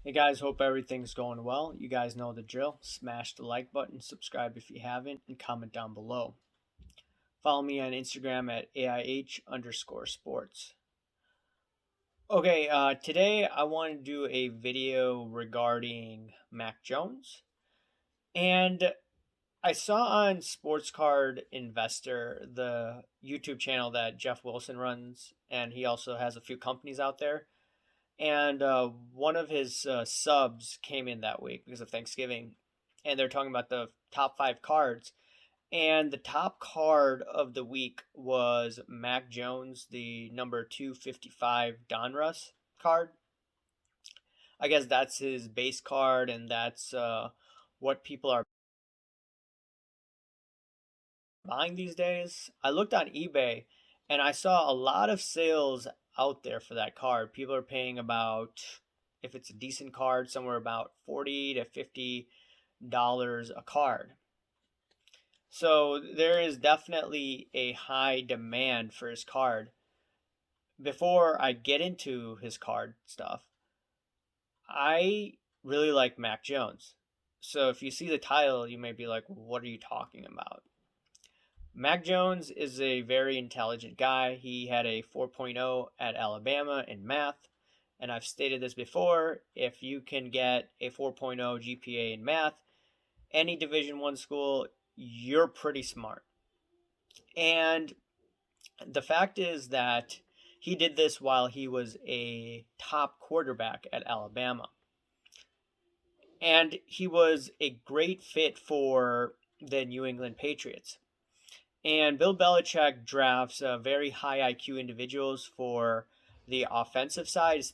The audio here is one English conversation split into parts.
Hey guys, hope everything's going well. You guys know the drill. Smash the like button, subscribe if you haven't, and comment down below. Follow me on Instagram at AIH_sports. Okay, today I want to do a video regarding Mac Jones. And I saw on Sports Card Investor, the YouTube channel that Jeff Wilson runs, and he also has a few companies out there. And one of his subs came in that week because of Thanksgiving, and they're talking about the top five cards. And the top card of the week was Mac Jones, the number 255 Donruss card. I guess that's his base card, and that's what people are buying these days. I looked on eBay and I saw a lot of sales out there for that card. People are paying about, if it's a decent card, somewhere about $40 to $50 a card. So there is definitely a high demand for his card. Before I get into his card stuff, I really like Mac Jones. So if you see the title, you may be like, what are you talking about? Mac Jones is a very intelligent guy. He had a 4.0 at Alabama in math. And I've stated this before, if you can get a 4.0 GPA in math, any Division 1 school, you're pretty smart. And the fact is that he did this while he was a top quarterback at Alabama. And he was a great fit for the New England Patriots. And Bill Belichick drafts very high IQ individuals for the offensive side,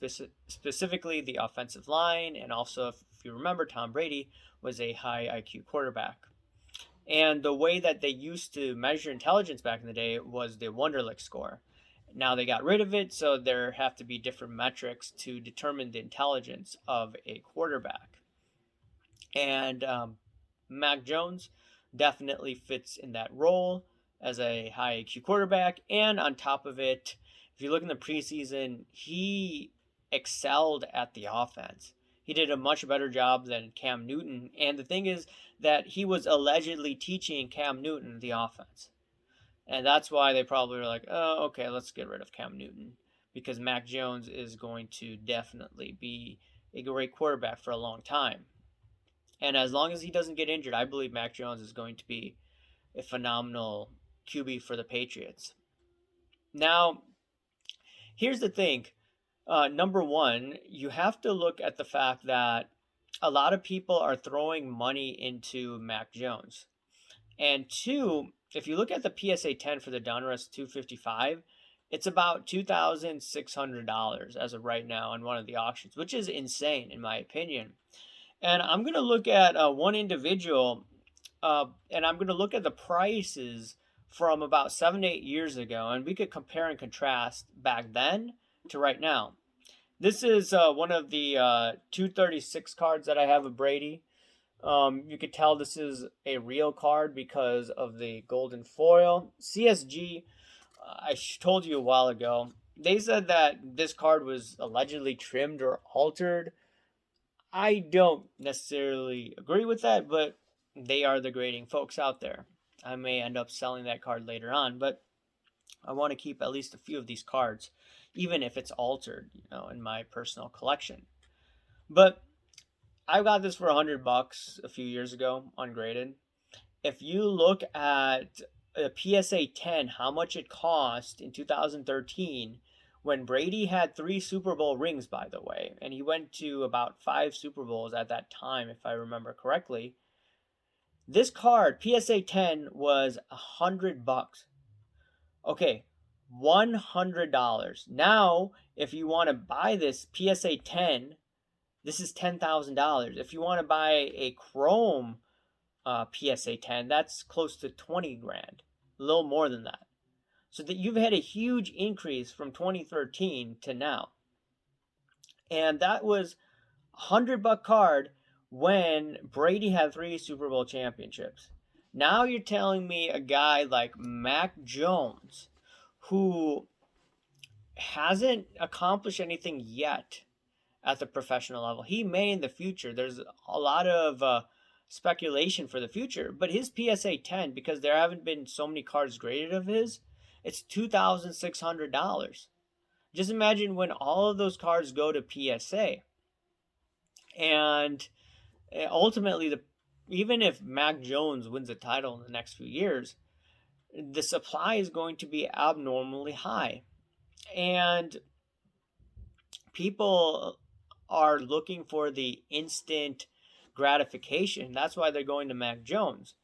specifically the offensive line. And also, if you remember, Tom Brady was a high IQ quarterback. And the way that they used to measure intelligence back in the day was the Wonderlic score. Now they got rid of it, so there have to be different metrics to determine the intelligence of a quarterback. And Mac Jones definitely fits in that role as a high IQ quarterback. And on top of it, if you look in the preseason, he excelled at the offense. He did a much better job than Cam Newton. And the thing is that he was allegedly teaching Cam Newton the offense. And that's why they probably were like, oh, okay, let's get rid of Cam Newton. Because Mac Jones is going to definitely be a great quarterback for a long time. And as long as he doesn't get injured, I believe Mac Jones is going to be a phenomenal QB for the Patriots. Now, here's the thing. Number one, you have to look at the fact that a lot of people are throwing money into Mac Jones. And two, if you look at the PSA 10 for the Donruss 255, it's about $2,600 as of right now on one of the auctions, which is insane in my opinion. And I'm going to look at one individual, and I'm going to look at the prices from about 7 to 8 years ago, and we could compare and contrast back then to right now. This is one of the 236 cards that I have of Brady. You could tell this is a real card because of the golden foil. CSG, I told you a while ago, they said that this card was allegedly trimmed or altered. I don't necessarily agree with that, but they are the grading folks out there. I may end up selling that card later on, but I want to keep at least a few of these cards, even if it's altered, in my personal collection. But I got this for $100 a few years ago, ungraded. If you look at a PSA 10, how much it cost in 2013, when Brady had 3 Super Bowl rings, by the way, and he went to about 5 Super Bowls at that time, if I remember correctly. This card, PSA 10, was $100. Okay, $100. Now, if you want to buy this PSA 10, this is $10,000. If you want to buy a Chrome PSA 10, that's close to 20 grand, a little more than that. So that you've had a huge increase from 2013 to now. And that was $100 card when Brady had 3 Super Bowl championships. Now you're telling me a guy like Mac Jones, who hasn't accomplished anything yet at the professional level. He may in the future. There's a lot of speculation for the future, but his PSA 10, because there haven't been so many cards graded of his, it's $2,600. Just imagine when all of those cards go to PSA, and ultimately, even if Mac Jones wins a title in the next few years, the supply is going to be abnormally high, and people are looking for the instant gratification. That's why they're going to Mac Jones.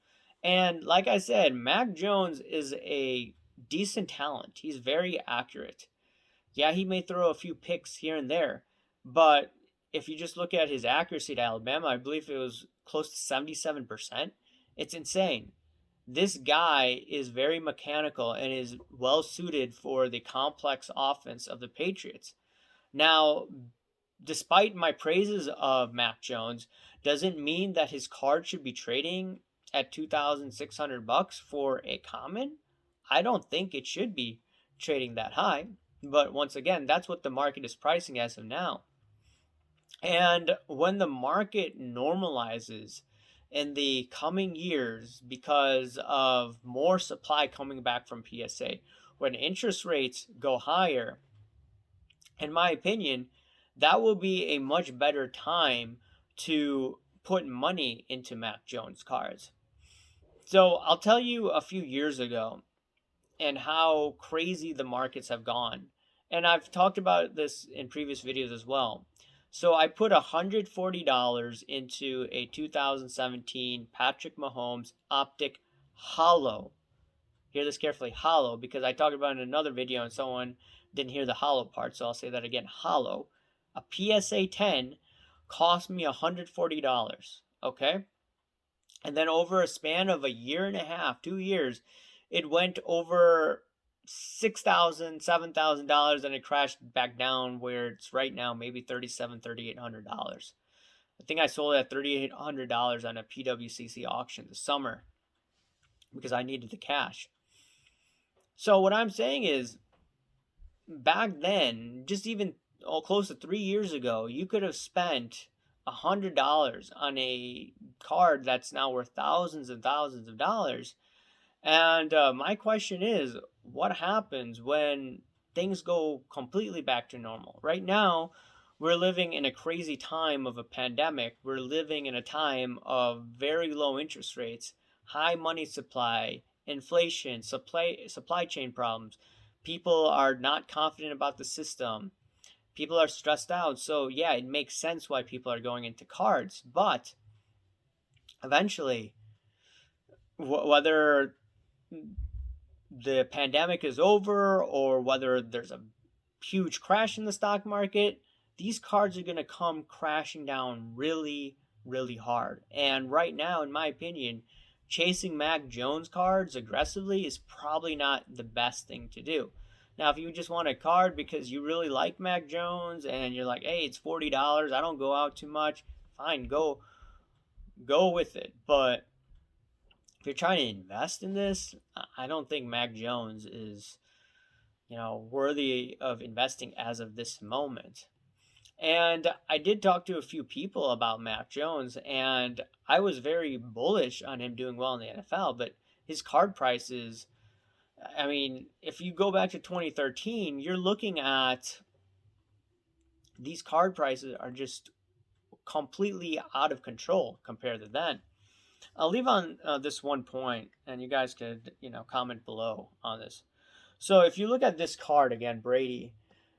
And like I said, Mac Jones is a decent talent. He's very accurate. Yeah, he may throw a few picks here and there, but if you just look at his accuracy to Alabama, I believe it was close to 77%. It's insane. This guy is very mechanical and is well suited for the complex offense of the Patriots. Now, despite my praises of Mac Jones, doesn't mean that his card should be trading at $2,600 for a common. I don't think it should be trading that high. But once again, that's what the market is pricing as of now. And when the market normalizes in the coming years because of more supply coming back from PSA, when interest rates go higher, in my opinion, that will be a much better time to put money into Mac Jones cards. So I'll tell you a few years ago and how crazy the markets have gone. And I've talked about this in previous videos as well. So I put $140 into a 2017 Patrick Mahomes Optic Holo. Hear this carefully, holo, because I talked about it in another video and someone didn't hear the holo part, so I'll say that again, holo. A PSA 10 cost me $140, okay? And then over a span of a year and a half, 2 years, it went over $6,000, $7,000, and it crashed back down where it's right now, maybe $3,700, $3,800. I think I sold it at $3,800 on a PWCC auction this summer because I needed the cash. So what I'm saying is, back then, just even close to 3 years ago, you could have spent $100 on a card that's now worth thousands and thousands of dollars. And my question is, what happens when things go completely back to normal? Right now, we're living in a crazy time of a pandemic. We're living in a time of very low interest rates, high money supply, inflation, supply chain problems. People are not confident about the system. People are stressed out. So yeah, it makes sense why people are going into cards. But eventually, whether the pandemic is over or whether there's a huge crash in the stock market, these cards are going to come crashing down really, really hard. And right now, in my opinion, chasing Mac Jones cards aggressively is probably not the best thing to do. Now, if you just want a card because you really like Mac Jones and you're like, hey, it's $40, I don't go out too much, fine, go with it. But if you're trying to invest in this, I don't think Mac Jones is, worthy of investing as of this moment. And I did talk to a few people about Mac Jones, and I was very bullish on him doing well in the NFL, but his card prices, I mean, if you go back to 2013, you're looking at these card prices are just completely out of control compared to then. I'll leave on this one point, and you guys could, comment below on this. So if you look at this card again, Brady,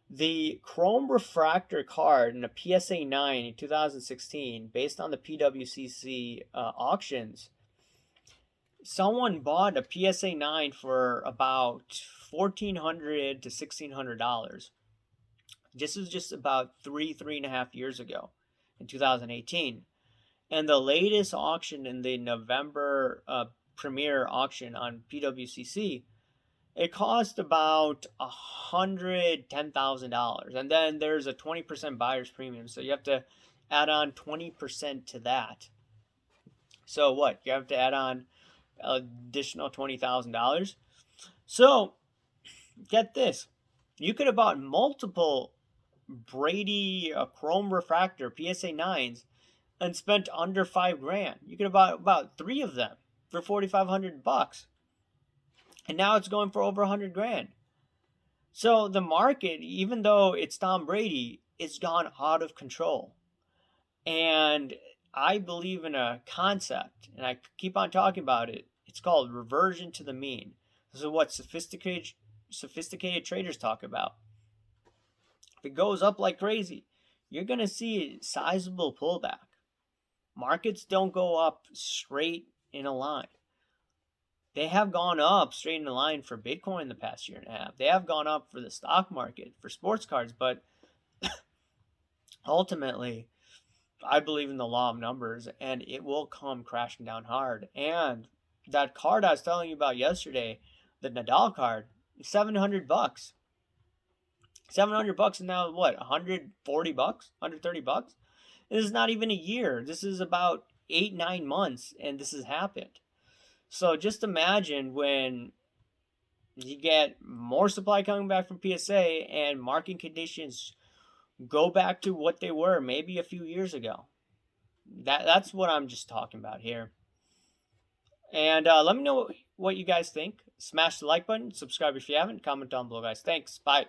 the Chrome Refractor card in a PSA 9 in 2016, based on the PWCC auctions, someone bought a PSA 9 for about $1,400 to $1,600. This is just about three and a half years ago in 2018. And the latest auction in the November premiere auction on PWCC, it cost about $110,000. And then there's a 20% buyer's premium. So you have to add on 20% to that. So what? You have to add on additional $20,000. So get this. You could have bought multiple Brady Chrome Refractor PSA 9s and spent under $5,000. You could have about 3 of them for $4,500, and now it's going for over $100,000. So the market, even though it's Tom Brady, it's gone out of control. And I believe in a concept, and I keep on talking about it. It's called reversion to the mean. This is what sophisticated traders talk about. If it goes up like crazy, you're going to see a sizable pullback. Markets don't go up straight in a line. They have gone up straight in a line for Bitcoin the past year and a half. They have gone up for the stock market, for sports cards, but ultimately, I believe in the law of numbers, and it will come crashing down hard. And that card I was telling you about yesterday, the Nadal card, $700. $700 and now what? $140, $130. This is not even a year. This is about 8-9 months, and this has happened. So just imagine when you get more supply coming back from PSA and market conditions go back to what they were maybe a few years ago. That's what I'm just talking about here. And let me know what you guys think. Smash the like button, subscribe if you haven't, comment down below, guys. Thanks. Bye.